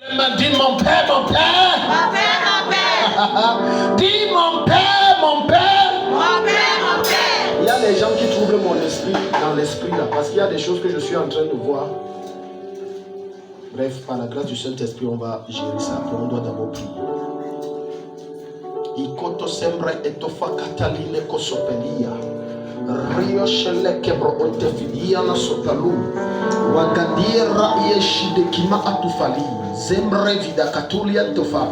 Elle m'a dit mon père, mon père. Mon père, mon père. Dis mon père, mon père. Mon père, mon père. Il y a des gens qui troublent mon esprit dans l'esprit là, parce qu'il y a des choses que je suis en train de voir. Bref, par la grâce du Saint-Esprit, on va gérer ça. Après, on doit d'abord prier. Ikoto sembre etofa kataline kosopelia. Rio shele kebro ontefidia na sopalu. Wagadira yeshide kima atufali. Zembre vida katulia tofa.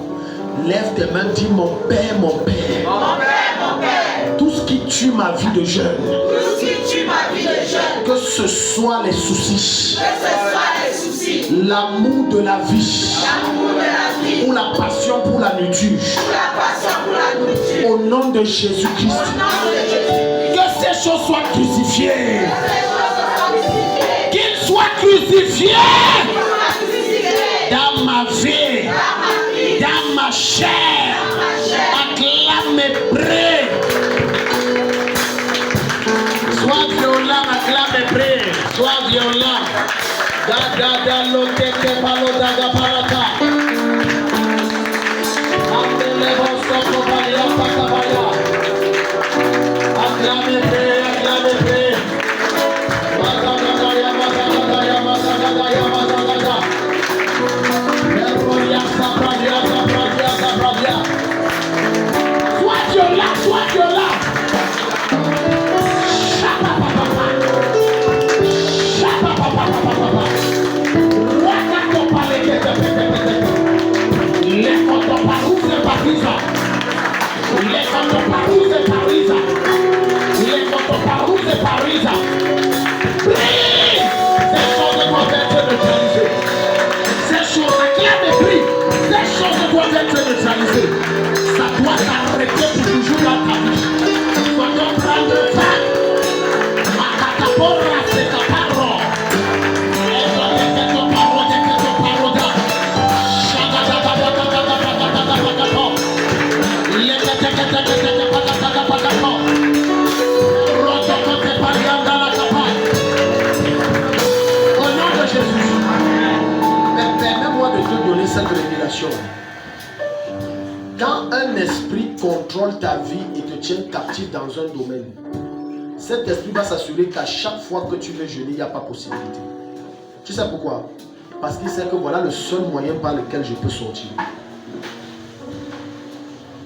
Lève tes mains, dis mon père, mon père. Mon père, mon père. Tout ce qui tue ma vie de jeune. Tout ce qui tue ma vie de jeune. Que ce soit les soucis. Que ce soit les soucis. L'amour de la vie. L'amour de la vie. Ou la passion pour la nourriture. Ou la passion pour la nourriture. Au nom de Jésus-Christ. Au nom de Jésus. Que ces choses soient crucifiées. Que ces choses soient crucifiées. Qu'ils soient crucifiés. Qu'ils soient crucifiés. Dans ma vie. Dans ma vie. Dans ma chair. Dans ma chair. Acclame et prie. Sois violent, acclame et prie. Sois violent. Da da da lo te te palo da da parata. Andele bosso kopaya pakabaya. Acclame et prie, acclame et prie. Magagaya, magagaya, magagaya, magagaya. Sois violent, sois violent. Ça doit s'arrêter pour toujours dans ta vie. Soyons prendre le temps. Makatapora, c'est ta parole. Au nom de Jésus, permets-moi de te donner cette révélation. Quand un esprit contrôle ta vie et te tient captif dans un domaine, cet esprit va s'assurer qu'à chaque fois que tu veux jeûner, il n'y a pas possibilité. Tu sais pourquoi? Parce qu'il sait que voilà le seul moyen par lequel je peux sortir.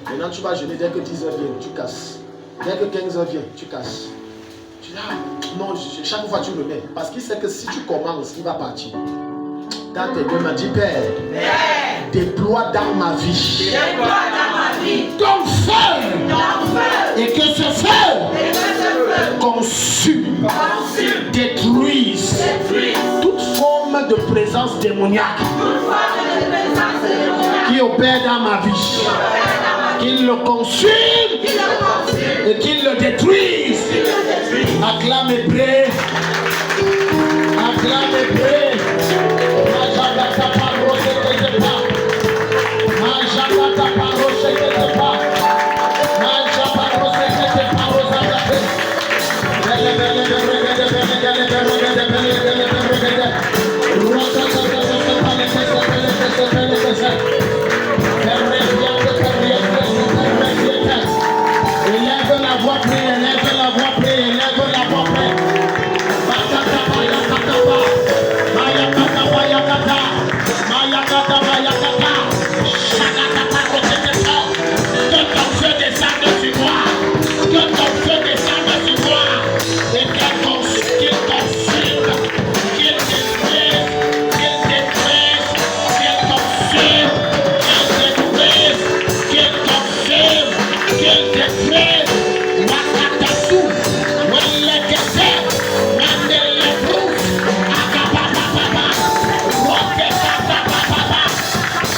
Maintenant tu vas jeûner, dès que 10h vient, tu casses. Dès que 15h vient, tu casses. Tu dis, ah, non, chaque fois tu le mets. Parce qu'il sait que si tu commences, il va partir. Dans tes deux mains, dis Père, déploie dans ma vie. Déploie dans ma vie. Ton feu. Ton feu. Et que ce feu consume, détruise toute forme de présence démoniaque qui opère dans ma vie. Qu'il le consume et qu'il le détruise. Acclame et prie. Acclame et prie. Majagata paro sekete pa. Majagata paro sekete pa. Majagata paro sekete paro zakate. Bele bele bele bele bele bele bele bele bele bele bele. Rosa rosa rosa pale kese pale kese pale kese. Élève la voix, prie, élève la voix, prie, élève la voix, prie. Bakata bayakata ba. Bayakata bayakata. Bayakata bayakata. Shakata pakotete. Que ton feu descende sur moi. Que ton feu descende sur moi. Et qu'il consume, qu'il détruise, qu'il détruise, qu'il consume, qu'il consume, qu'il détruise. Wakatasu, Welekete, Mandelebrus, Akapapapapa, Rokekatapapapa,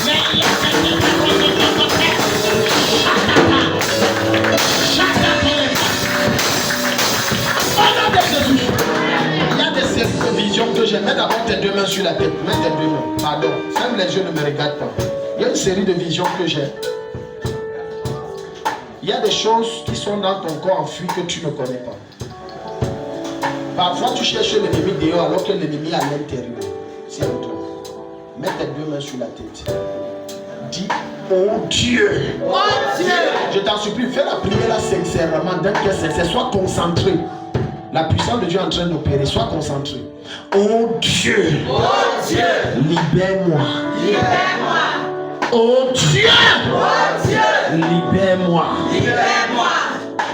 Melekete, Rokekatapapa, Shakapapa. Au nom de Jésus, il y a des certaines visions que j'ai. Mets d'abord tes deux mains sur la tête. Mets tes deux mains. Pardon. Même les yeux ne me regardent pas. Il y a une série de visions que j'ai. Il y a des choses qui sont dans ton corps enfouies que tu ne connais pas. Parfois, tu cherches l'ennemi dehors alors que l'ennemi est à l'intérieur. C'est en toi. Mets tes deux mains sur la tête. Dis, oh Dieu. Oh Dieu. Je t'en supplie, fais la prière là sincèrement, d'un cœur sincère. Sois concentré. La puissance de Dieu est en train d'opérer. Sois concentré. Oh Dieu. Oh Dieu. Libère-moi. Libère-moi. Oh Dieu. Oh Dieu. Libère-moi. Libère-moi.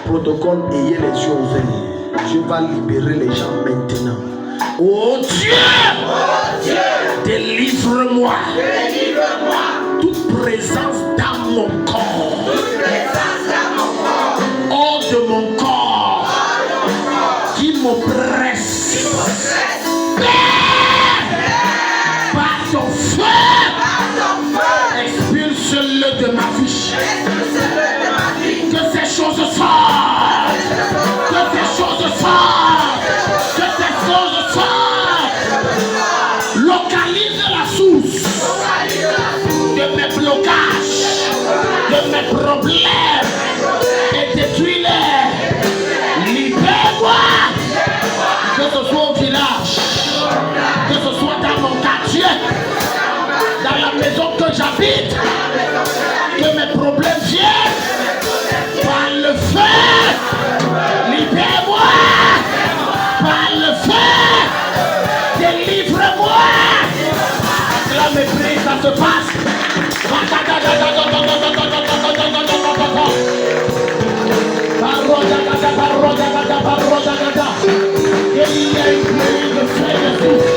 Protocole, ayez les yeux ouverts. Dieu va libérer les gens maintenant. Oh Dieu. Oh Dieu. Délivre-moi. Délivre-moi. Toute présence dans mon corps. Toute présence dans mon corps. Hors de mon corps. Qui m'oppresse. Père, par ton feu. Par ton feu. Expulse-le de ma vie. Expulse-le de ma vie. Que ces choses sortent. Que ces choses sortent. Que ces choses sortent. Localise la source de mes blocages, de mes problèmes, et détruis-les. Libère-moi. Que ce soit au village, que ce soit dans mon quartier, dans la maison que j'habite, que mes problèmes viennent par le feu. Libère-moi par le feu. Délivre-moi. Là, mes prières, ça se passe. Il y a une pluie de feu de souffle.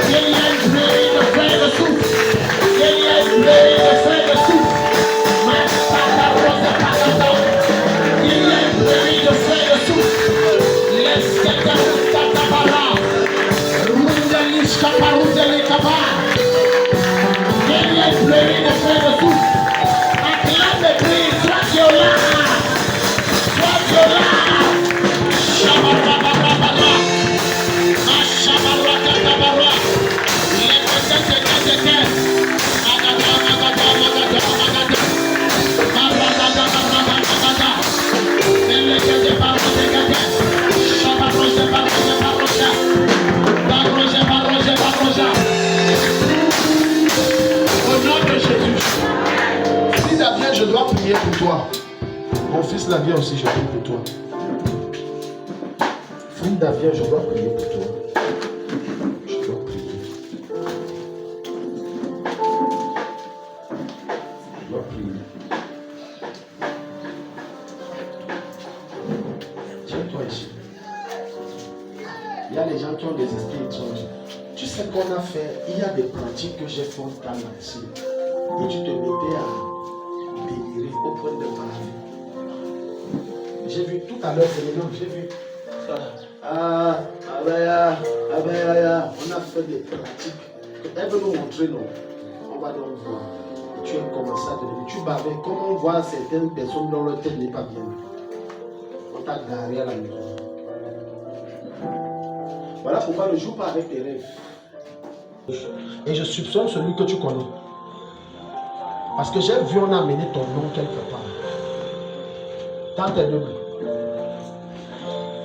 Il y a une pluie de feu de souffle. Il y a une pluie de feu de souffle. Il y a une pluie de feu de souffle. Laisse-moi Tatabara. Rundelis Kaparundeli Kabar. Il y a une pluie de feu de souffle. Acclame et prie, sois violent. Sois violent. Shabarabababara. Ashabarakadabara. Leketetetetete. Magada, magada, magada, magada. Maradadadadadadada. Elekete barodegate. Shabarose, barose, barose. Barose, barose, barose. Au nom de Jésus. Si la vient, je dois prier pour toi. Mon fils la vient aussi, je prie pour toi. Frida vient, je dois prier pour toi. Je dois prier. Je dois prier. Tiens-toi ici. Il y a des gens qui ont des esprits étranges. Tu sais qu'on a fait, il y a des pratiques que j'ai faites dans l'ancien. Et tu te mettais à délirer au point de maladie. J'ai vu tout à l'heure, c'est les noms, j'ai vu. On a fait des pratiques. Elle veut nous montrer, non. On va donc voir. Tu as commencé à devenir. Tu bavais. Comme on voit certaines personnes dont leur tête n'est pas bien. On t'a garé à la maison. Voilà pourquoi ne joue pas avec tes rêves. Et je soupçonne celui que tu connais. Parce que j'ai vu, on a amené ton nom quelque part. Tends tes deux mains.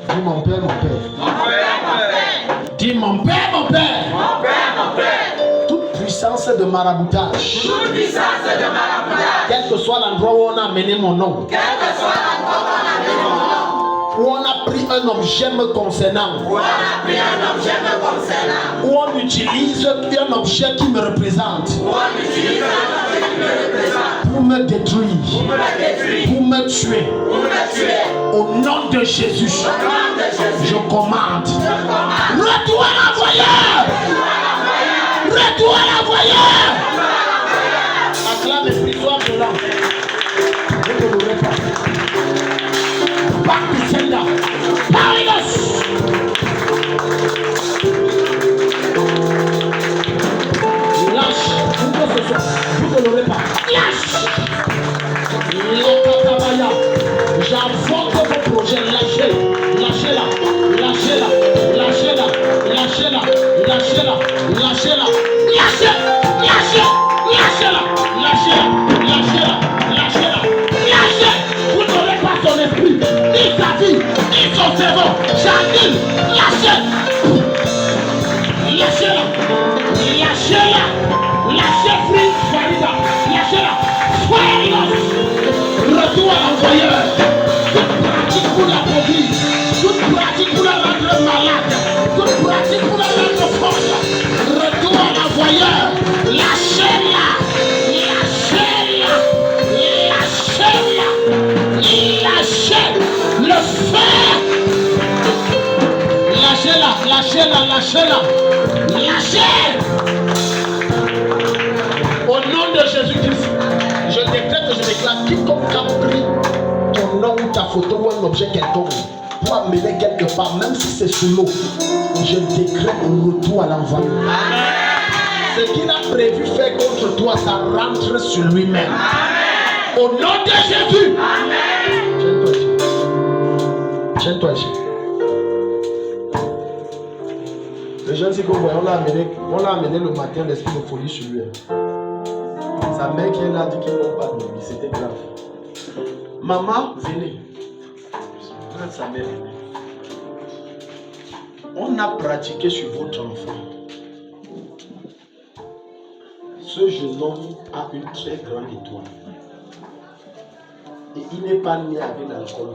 Dis mon père, mon père. Mon père, mon père. Dis mon père, mon père. Mon père, mon père. Toute puissance de maraboutage. Toute puissance de maraboutage. Quel que soit l'endroit où on a amené mon nom. Quel que soit l'endroit où on a amené mon nom. Où on a pris un objet me concernant. Où on a pris un objet me concernant. Où on utilise un objet qui me représente. Où on utilise un objet qui me représente. Pour me détruire. Pour me détruire. Pour me tuer. Pour me tuer. Au nom de Jésus. Au nom de Jésus. Je commande. Je commande. Retour à l'envoyeur. Retour à l'envoyeur. Acclame et prie, sois violent. Je ne l'aurai pas. Back to sender. Paris. Lâche. Pourquoi ce soir? Je ne l'aurai pas. Lâche. J'invoque vos projets. Lâchez. Lâchez-la. Lâchez-la. Lâchez-la. Lâchez-la. Lâchez-la. Lâchez-la. Lâchez. Lâchez. Lâchez-la. Lâchez-la. Lâchez-la. Lâchez-la. Lâchez. Vous n'aurez pas son esprit, ni sa vie, ni son cerveau. J'annule. Lâchez. Lâchez-la. Lâchez-la. lâchez-la, lâchez-la. Lâchez. Au nom de Jésus-Christ, je décrète et je déclare quiconque a pris ton nom ou ta photo ou un objet quelconque pour amener quelque part, même si c'est sous l'eau, je décrète un retour à l'envoi. Ce qu'il a prévu faire contre toi, ça rentre sur lui-même. Au nom de Jésus. Tiens-toi ici. Tiens-toi ici. Le jeune dit on l'a amené le matin, l'esprit de folie sur lui. Sa mère qui est là dit qu'ils n'ont pas dormi, c'était grave. Maman, venez. Sa mère, venez. On a pratiqué sur votre enfant. Ce jeune homme a une très grande étoile. Et il n'est pas né avec l'alcool.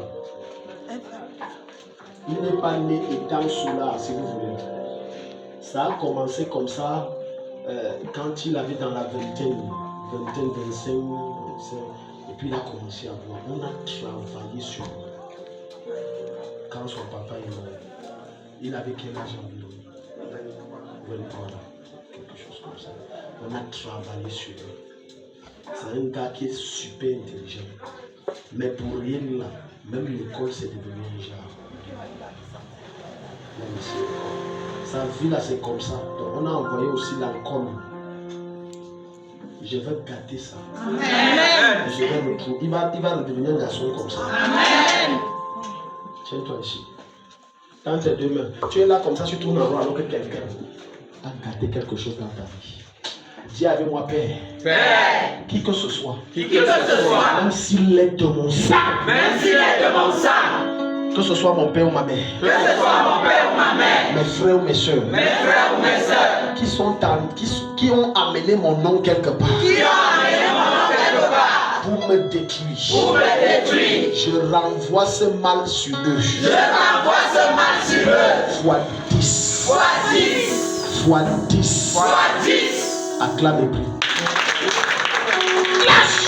Il n'est pas né étant soulard, si vous voulez. Ça a commencé comme ça quand il avait dans la vingtaine, 25, et puis il a commencé à boire. On a travaillé sur lui. Quand son papa est mort, il avait quel âge environ? 23 ans, quelque chose comme ça. On a travaillé sur lui. C'est un gars qui est super intelligent. Mais pour rien là, même l'école c'est devenu un genre. Sa vie là c'est comme ça. Donc on a envoyé aussi l'alcool. Je vais gâter ça. Amen. Je vais le trouver. Il va redevenir un garçon comme ça. Amen. Tiens-toi ici. Dans tes deux mains. Tu es là comme ça, tu tournes en rond alors que quelqu'un a gâté quelque chose dans ta vie. Dis avec moi, Père. Père. Qui que ce soit. Même s'il est de mon sang. Que ce soit mon père ou ma mère. Mes frères ou mes soeurs. Qui ont amené mon nom quelque part. Pour me détruire. Je renvoie ce mal sur eux. Fois 10. Fois 10. Acclame et prie. Lâche.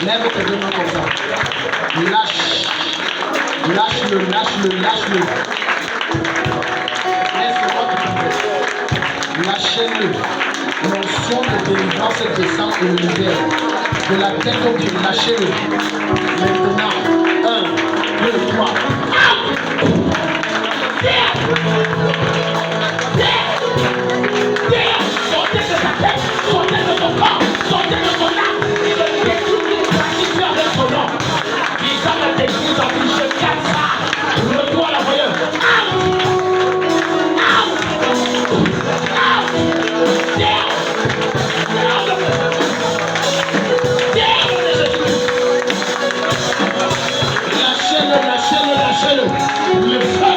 Lève tes deux mains comme ça. Lâche. Lâche-le. Laisse-moi te faire. Lâchez-le. L'onction de délivrance descend et le libère. De la tête au pied, lâchez-le. Maintenant, 1, 2, 3. Sortez de ta tête, sortez de ton corps, sortez de ton âme. Il me détruit toute pratique avec son nom. Il s'en a détruit dans une je casse ça. Le doigt à la voyeur. Lâchez-le. Le feu.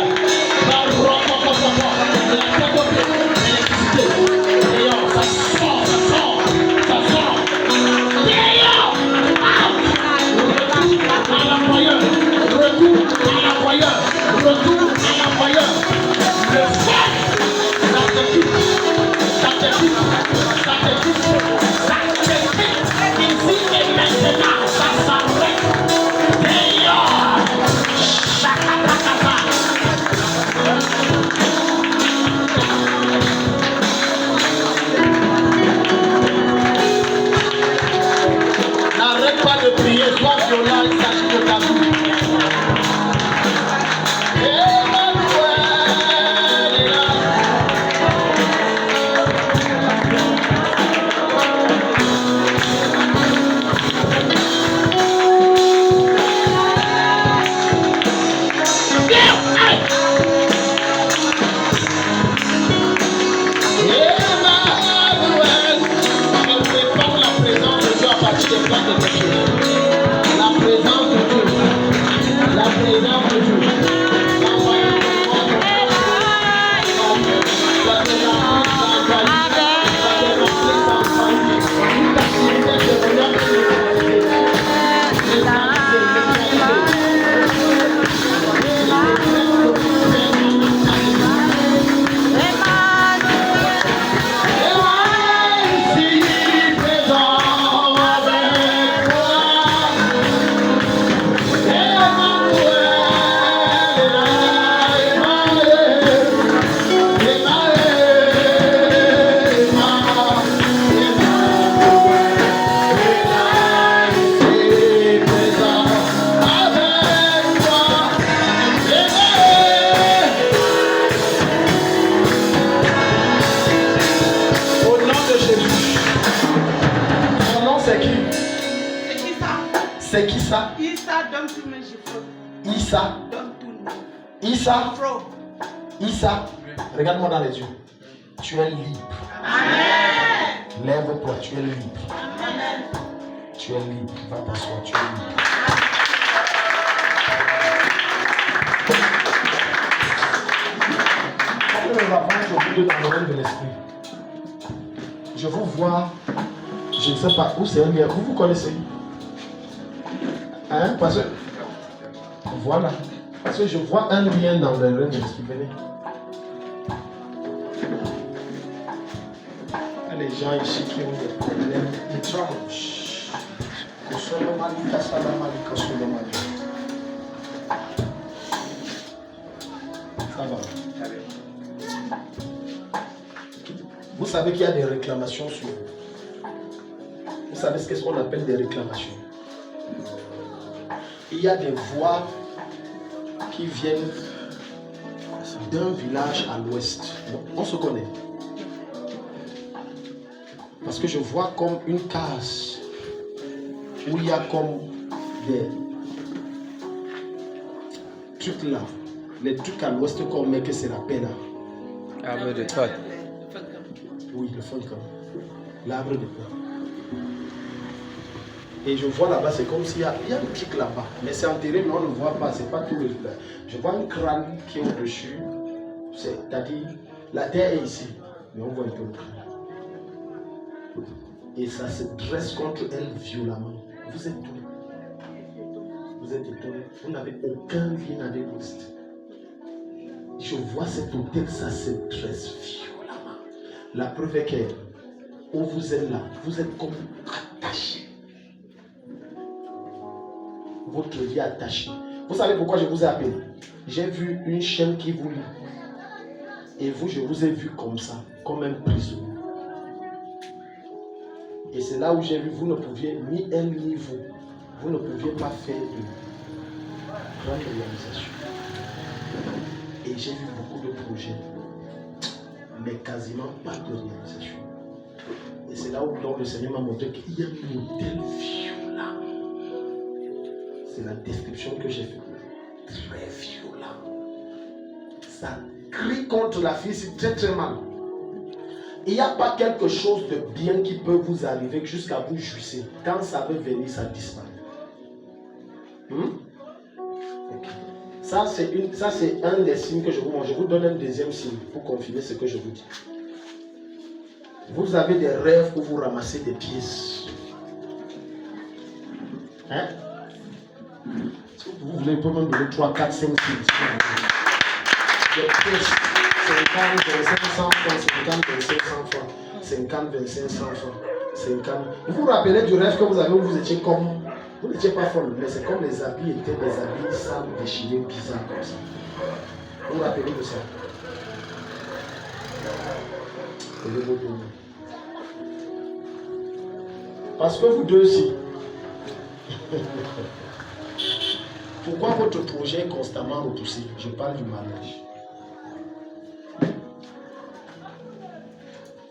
C'est qui ça? Issa Domtume Jifro. Issa. Domtume. Issa. Jifro. Issa. Regarde-moi dans les yeux. Tu es libre. Amen. Lève-toi, tu es libre. Amen. Tu es libre. Va t'asseoir, tu es libre. On va prendre au bout dans le domaine de l'esprit. Je vous vois, je ne sais pas où c'est un lien. Vous connaissez? Hein? Parce que, voilà. Parce que je vois un lien dans le règne de l'esprit. Venez. Il y a les gens ici qui ont des problèmes. Des traumas. Ça va. Vous savez qu'il y a des réclamations sur vous. Vous savez ce qu'on appelle des réclamations. Il y a des voix qui viennent d'un village à l'ouest. Bon, on se connaît. Parce que je vois comme une case où il y a comme des trucs là. Les trucs à l'ouest qu'on met que c'est la paix là. Arbre de toit. Oui, le fond l'arbre de paix. Et je vois là-bas, c'est comme s'il y a un truc là-bas. Mais c'est enterré, mais on ne voit pas, c'est pas tout le temps. Je vois un crâne qui est au-dessus. C'est-à-dire, la terre est ici, mais on voit un peu le crâne. Et ça se dresse contre elle violemment. Vous êtes étonnés. Vous êtes étonnés. Vous n'avez aucun lien avec l'Ouest. Je vois cet hôtel, ça se dresse violemment. La preuve est que, où vous êtes là, vous êtes comme attachés. Votre vie attachée. Vous savez pourquoi je vous ai appelé? J'ai vu une chaîne qui vous lie. Et vous, je vous ai vu comme ça, comme un prisonnier. Et c'est là où j'ai vu, vous ne pouviez ni un ni vous. Vous ne pouviez pas faire de grande réalisation. Et j'ai vu beaucoup de projets, mais quasiment pas de réalisation. Et c'est là où le Seigneur m'a montré qu'il y a un modèle violent. C'est la description que j'ai faite. Très violent. Ça crie contre la fille, c'est très très mal. Il n'y a pas quelque chose de bien qui peut vous arriver jusqu'à vous jouir. Quand ça veut venir, ça disparaît. Okay. Ça, c'est un des signes que je vous montre. Je vous donne un deuxième signe pour confirmer ce que je vous dis. Vous avez des rêves où vous ramassez des pièces. Hein? Si vous voulez, vous pouvez me donner 3, 4, 5 signes. Des pièces. 50, 25, 100 francs, 50, 25, 100 francs, 50, 25, 100 francs, 50. Vous vous rappelez du rêve que vous avez où vous étiez comme, vous n'étiez pas folle, mais c'est comme les habits étaient des habits sales, déchirés, bizarres comme ça. Vous vous rappelez de ça? Parce que vous deux aussi. Pourquoi votre projet est constamment repoussé? Je parle du mariage.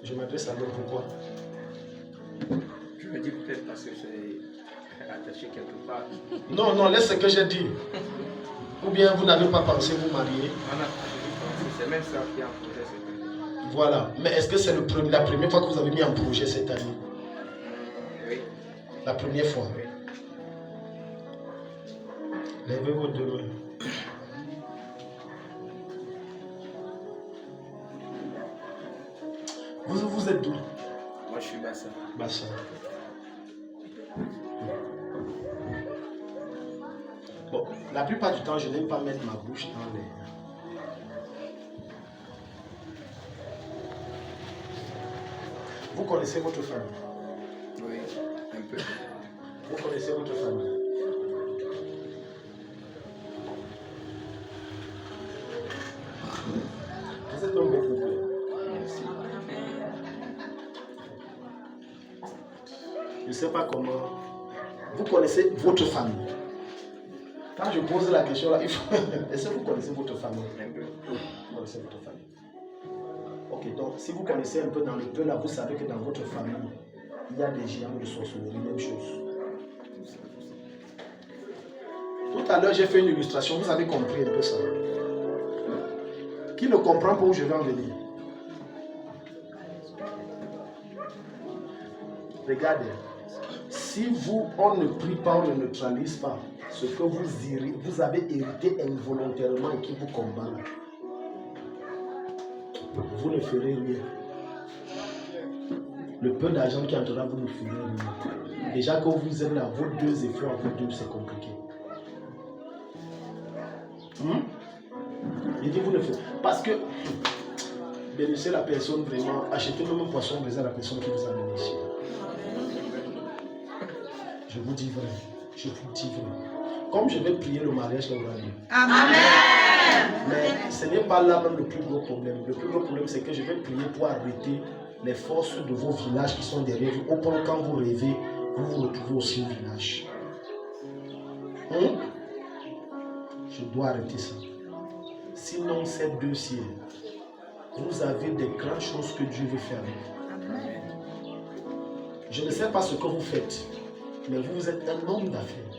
Je m'adresse à l'autre, pourquoi? Je me dis peut-être parce que c'est attaché quelque part. Non, non, laisse ce que j'ai dit. Ou bien vous n'avez pas pensé vous marier. C'est même ça qui est en projet cette année. Voilà. Mais est-ce que c'est la première fois que vous avez mis en projet cette année? Oui. La première fois? Oui. Levez vos deux mains. Vous êtes d'où? Moi je suis Bassa. Bassa. Bon, la plupart du temps, je n'aime pas mettre ma bouche dans les... Vous connaissez votre famille? Oui, un peu. Vous connaissez votre famille? Vous êtes un beau couple. Merci. Je ne sais pas comment. Vous connaissez votre famille? Quand je pose la question là, il faut... Est-ce que vous connaissez votre famille? Un peu. Vous connaissez votre famille? Ok, donc si vous connaissez un peu dans le peu là, vous savez que dans votre famille, il y a des géants de sorcellerie, même chose. Tout à l'heure, j'ai fait une illustration. Vous avez compris un peu ça. Qui ne comprend pas où je vais en venir? Regardez. Si on ne prie pas, on ne neutralise pas ce que vous avez hérité involontairement et qui vous combat, vous ne ferez rien. Le peu d'argent qui entrera, vous ne ferez rien. Déjà que vous êtes là, vos 2 efforts, vos 2, c'est compliqué. Il dit vous ne faites. Parce que bénissez la personne vraiment, achetez même un poisson brisé à la personne qui vous a amené ici. Je vous dis vrai. Je vous dis vrai. Comme je vais prier le mariage, Amen. Mais ce n'est pas là même le plus gros problème. Le plus gros problème, c'est que je vais prier pour arrêter les forces de vos villages qui sont derrière vous. Au point quand vous rêvez, vous vous retrouvez aussi au village. Je dois arrêter ça. Sinon, ces 2 ciels, vous avez des grandes choses que Dieu veut faire avec vous. Je ne sais pas ce que vous faites, mais vous êtes un homme d'affaires.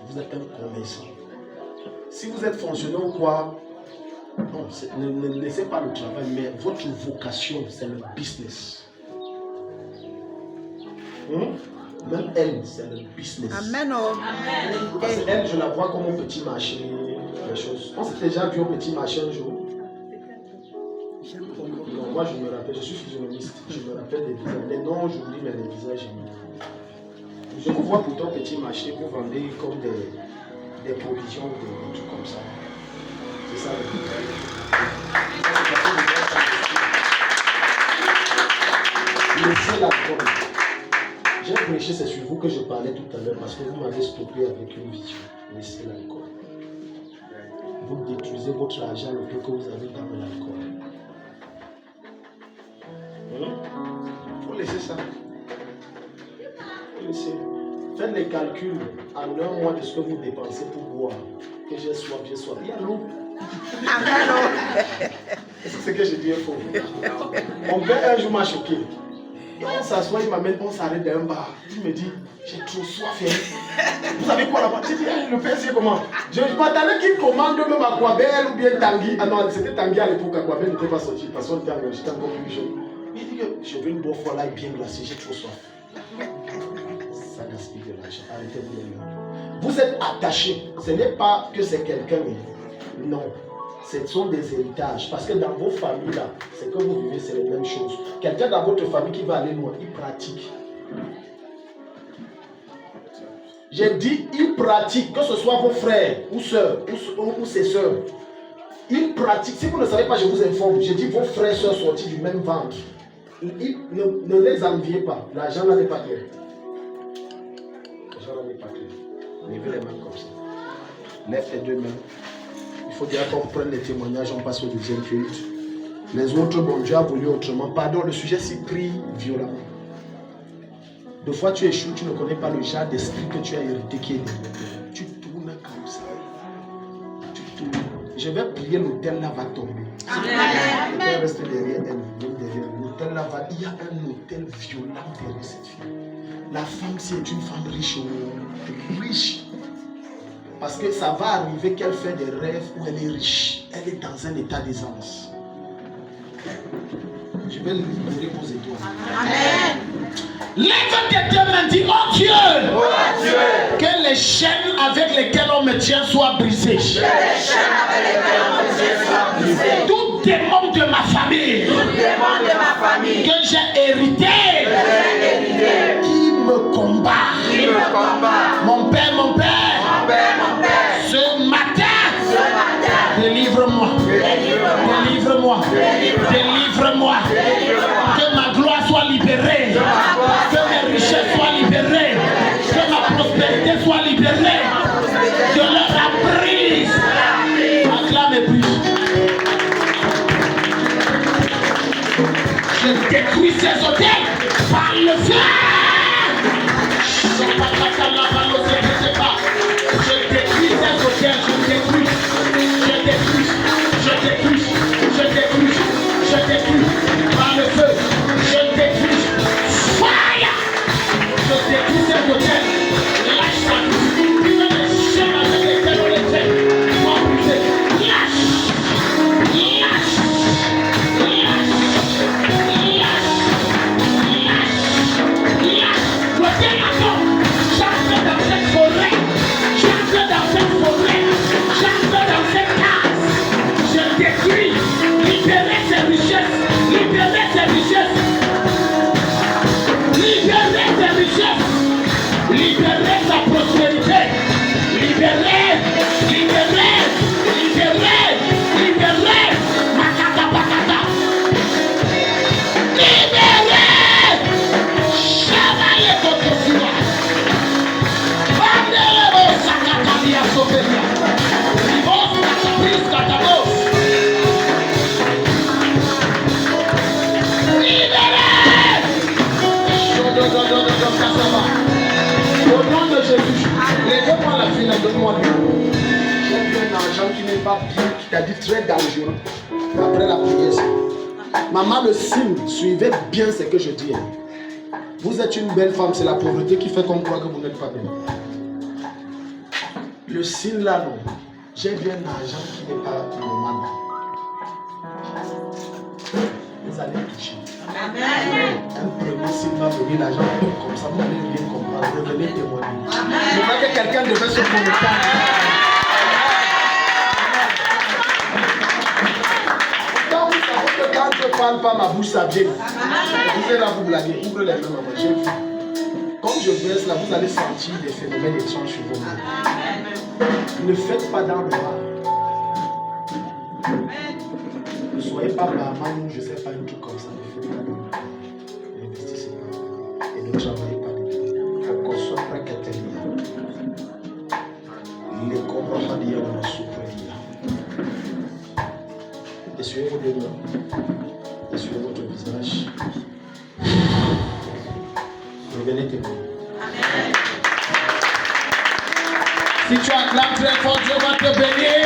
Vous êtes un commerçant. Si vous êtes fonctionnaire ou quoi, non, ne laissez pas le travail, mais votre vocation, c'est le business. Même elle, c'est le business. Amen. Parce qu'elle, je la vois comme un petit marché, les choses. On s'est déjà vu au petit marché un jour. Non, moi je me rappelle, je suis physionomiste, je me rappelle des visages. Les noms, j'oublie, mais les visages, je vous vois pourtant au petit marché, vous vendez comme des provisions, des trucs comme ça. C'est ça le but. Laissez la tombe. J'ai prêché, c'est sur vous que je parlais tout à l'heure parce que vous m'avez stoppé avec une vision. Laissez l'alcool. Vous détruisez votre argent le peu que vous avez dans l'alcool. Vous laissez ça. Vous laissez. Faites les calculs en un mois de ce que vous dépensez pour boire. Que j'ai soif, j'ai soif. Il y a l'eau. C'est ce que je dis est faux. Mon père un jour m'a choqué. On s'assoit, il m'amène, on s'arrête dans un bar. Il me dit, j'ai trop soif. Vous savez quoi là-bas? J'ai dit, le père c'est comment? Je m'attendais qu'il commande même Aquabelle ou bien Tanguy. Ah non, c'était Tanguy à l'époque, Aquabelle n'était pas sorti. Parce que j'étais encore plus jeune. Il dit que je veux une bonne fois là bien glacée, j'ai trop soif. Ça gaspille de l'argent. Arrêtez-vous de là. Vous êtes attachés. Ce n'est pas que c'est quelqu'un. Non. Ce sont des héritages. Parce que dans vos familles là, ce que vous vivez, c'est les mêmes choses. Quelqu'un dans votre famille qui va aller loin, il pratique. J'ai dit, il pratique, que ce soit vos frères ou sœurs ou ses sœurs. Il pratique. Si vous ne savez pas, je vous informe. J'ai dit, vos frères et sœurs sortis du même ventre. Ne les enviez pas. L'argent là n'est pas clair. L'argent là n'est pas clair. Levez les mains comme ça. Lève tes 2 mains. Il faut bien qu'on prenne les témoignages, on passe au deuxième culte. Les autres, bon Dieu a voulu autrement. Pardon, le sujet s'y prie violemment. Deux fois tu échoues, tu ne connais pas le genre d'esprit que tu as hérité qui est derrière. Tu tournes comme ça. Tu tournes. Je vais prier, l'autel là va tomber. L'autel reste derrière elle. L'autel là va. Il y a un autel violent derrière cette fille. La femme, c'est une femme riche. Riche. Parce que ça va arriver qu'elle fait des rêves où elle est riche. Elle est dans un état d'aisance. Je vais libérer vos étoiles. Amen. Lève tes deux mains, dis, oh Dieu, que les chaînes avec lesquelles on me tient soient brisées. Tout démon de ma famille, que j'ai hérité, qui me combat. Mon père, ce matin, délivre-moi. Que ma gloire soit libérée. Que mes richesses soient libérées. Que ma prospérité soit libérée. De leur emprise. Acclame et prie. Je détruis ces hôtels par le feu. Je détruis ces hôtels. Je détruis par le feu. Je détruis. Fire. Je détruis ces hôtels. Lâche ça. Sabine, donne-moi lui. J'ai vu un argent qui n'est pas bien, qui t'a dit très dangereux. Après la prière, maman, le signe, suivez bien ce que je dis. Vous êtes une belle femme, c'est la pauvreté qui fait qu'on croit que vous n'êtes pas belle. Le signe là, non. J'ai vu un argent qui n'est pas normal. Vous allez toucher. Un premier signe va venir, l'argent comme ça, vous allez bien comprendre. Revenez témoigner. Je vois que quelqu'un devait se connecter. Quand vous savez que quand je ne parle pas, ma bouche ça vient. Vous êtes là, vous blaguez, ouvrez les mains, maman. J'ai vu. Comme je verse là, vous allez sentir des phénomènes étranges sur vos mains. Ne faites pas dans le mal. Ne soyez pas barman ou je ne sais pas, un truc comme ça. Ne faites pas de mal. N'investissez pas. Et ne travaillez pas. Qu'on soit prêt qu'à terminer. Les comprends dire dans la souffrance. Essuyez vos deux mains. Essuyez votre visage. Revenez témoigner. Si tu acclames très fort, Dieu va te bénir.